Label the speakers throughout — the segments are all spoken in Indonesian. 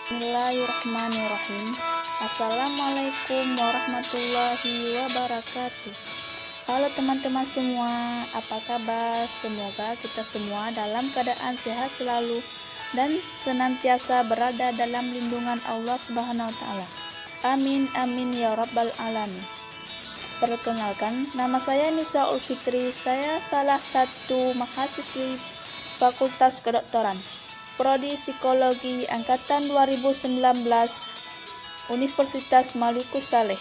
Speaker 1: Bismillahirrahmanirrahim. Assalamualaikum warahmatullahi wabarakatuh. Halo teman-teman semua, apa kabar? Semoga kita semua dalam keadaan sehat selalu dan senantiasa berada dalam lindungan Allah Subhanahu wa taala. Amin amin ya rabbal alamin. Perkenalkan, nama saya Nisa Ulfitri. Saya salah satu mahasiswi Fakultas Kedokteran Prodi Psikologi Angkatan 2019 Universitas Malikus Saleh.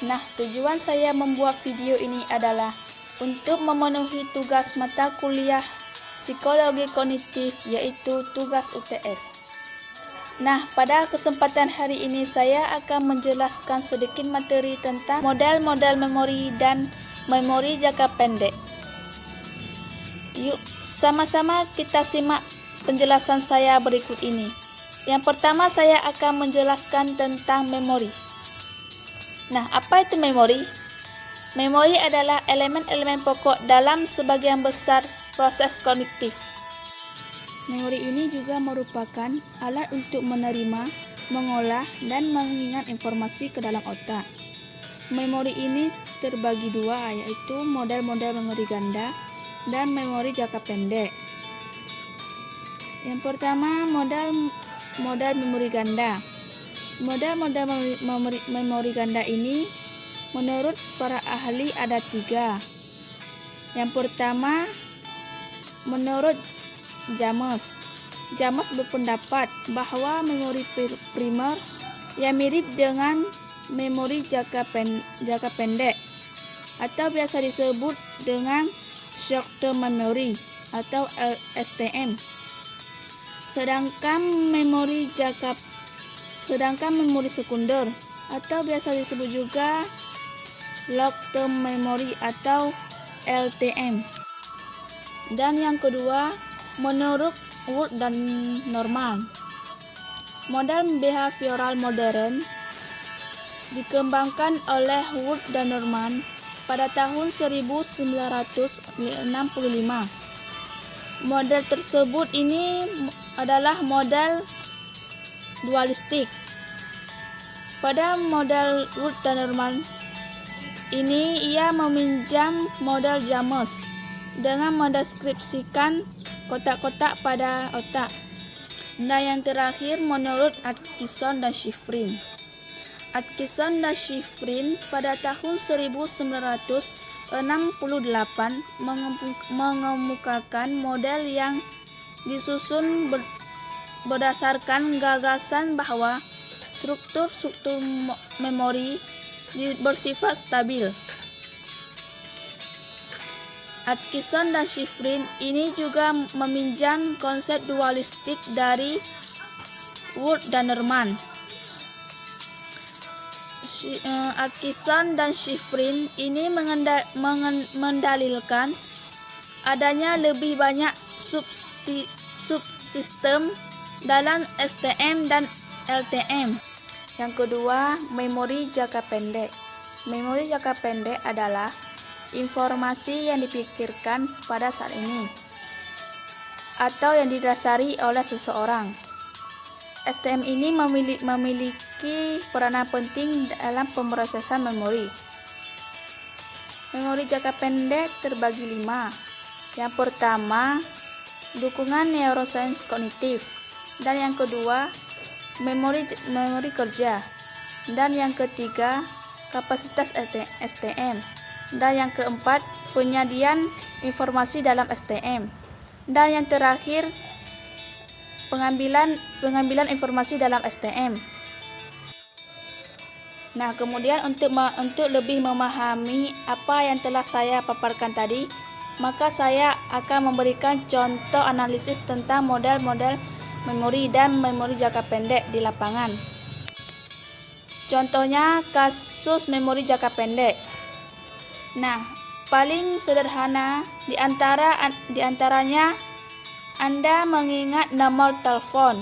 Speaker 1: Nah, tujuan saya membuat video ini adalah untuk memenuhi tugas mata kuliah Psikologi Kognitif, yaitu tugas UTS. Nah, pada kesempatan hari ini saya akan menjelaskan sedikit materi tentang model-model memori dan memori jangka pendek. Yuk, sama-sama kita simak penjelasan saya berikut ini. Yang pertama, saya akan menjelaskan tentang memori. Nah, apa itu memori? Memori adalah elemen-elemen pokok dalam sebagian besar proses kognitif. Memori ini juga merupakan alat untuk menerima, mengolah, dan mengingat informasi ke dalam otak. Memori ini terbagi dua, yaitu model-model memori ganda dan memori jangka pendek. Yang pertama, model memori ganda. Model-model memori ganda ini menurut para ahli ada 3. Yang pertama, menurut James. James berpendapat bahwa memori primer yang mirip dengan memori jangka pendek atau biasa disebut dengan short term memory atau STM. Sedangkan memori sekunder atau biasa disebut juga long term memory atau LTM. Dan yang kedua, menurut Wood dan Norman, model behavioral modern dikembangkan oleh Wood dan Norman pada tahun 1965. Model tersebut ini adalah model dualistik. Pada model Wood dan Norman ini, ia meminjam model James dengan mendeskripsikan kotak-kotak pada otak. Dan yang terakhir, menurut Atkinson dan Shiffrin. Atkinson dan Shiffrin pada tahun 1968 mengemukakan model yang disusun berdasarkan gagasan bahwa struktur memori bersifat stabil. Atkinson dan Shiffrin ini juga meminjam konsep dualistik dari Wood dan Norman. Atkinson dan Shiffrin ini mendalilkan adanya lebih banyak subsistem dalam STM dan LTM. Yang kedua, memori jangka pendek. Memori jangka pendek adalah informasi yang dipikirkan pada saat ini atau yang didasari oleh seseorang. STM ini memiliki peranan penting dalam pemrosesan memori. Memori jangka pendek terbagi 5. Yang pertama, dukungan neuroscience kognitif. Dan yang kedua, memori kerja. Dan yang ketiga, kapasitas STM. Dan yang keempat, penyajian informasi dalam STM. Dan yang terakhir, pengambilan informasi dalam STM. Nah, kemudian untuk lebih memahami apa yang telah saya paparkan tadi, maka saya akan memberikan contoh analisis tentang model-model memori dan memori jangka pendek di lapangan. Contohnya kasus memori jangka pendek. Nah, paling sederhana di antaranya Anda mengingat nomor telepon.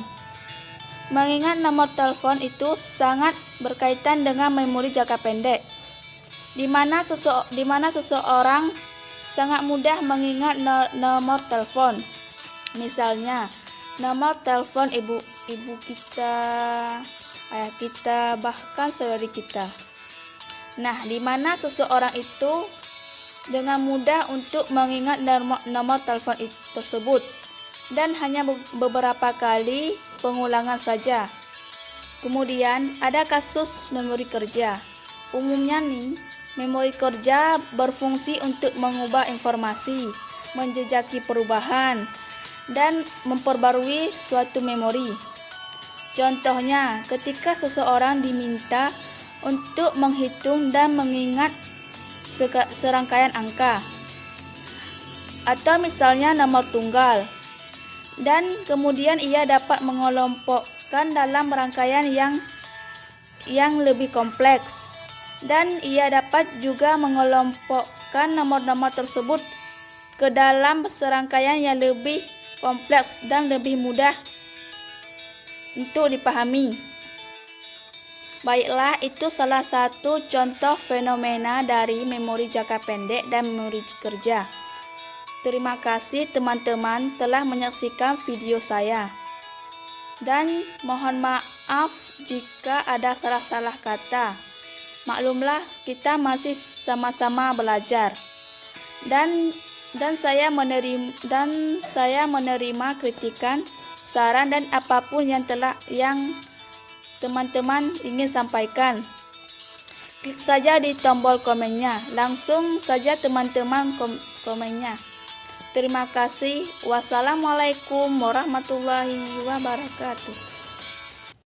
Speaker 1: Mengingat nomor telepon itu sangat berkaitan dengan memori jangka pendek, di mana seseorang sangat mudah mengingat nomor telepon. Misalnya, nomor telepon ibu kita, ayah kita, bahkan saudari kita. Nah, di mana seseorang itu dengan mudah untuk mengingat nomor telepon tersebut dan hanya beberapa kali pengulangan saja. Kemudian ada kasus memori kerja. Umumnya nih, memori kerja berfungsi untuk mengubah informasi, menjejaki perubahan, dan memperbarui suatu memori. Contohnya, ketika seseorang diminta untuk menghitung dan mengingat serangkaian angka, atau misalnya nomor tunggal, dan kemudian ia dapat mengelompokkan dalam rangkaian yang lebih kompleks, dan ia dapat juga mengelompokkan nomor-nomor tersebut ke dalam serangkaian yang lebih kompleks dan lebih mudah untuk dipahami. Baiklah, itu salah satu contoh fenomena dari memori jangka pendek dan memori kerja. Terima kasih teman-teman telah menyaksikan video saya. Dan mohon maaf jika ada salah-salah kata. Maklumlah, kita masih sama-sama belajar. Dan saya menerima kritikan, saran dan apapun yang teman-teman ingin sampaikan. Klik saja di tombol komennya. Langsung saja teman-teman komennya. Terima kasih. Wassalamualaikum warahmatullahi wabarakatuh.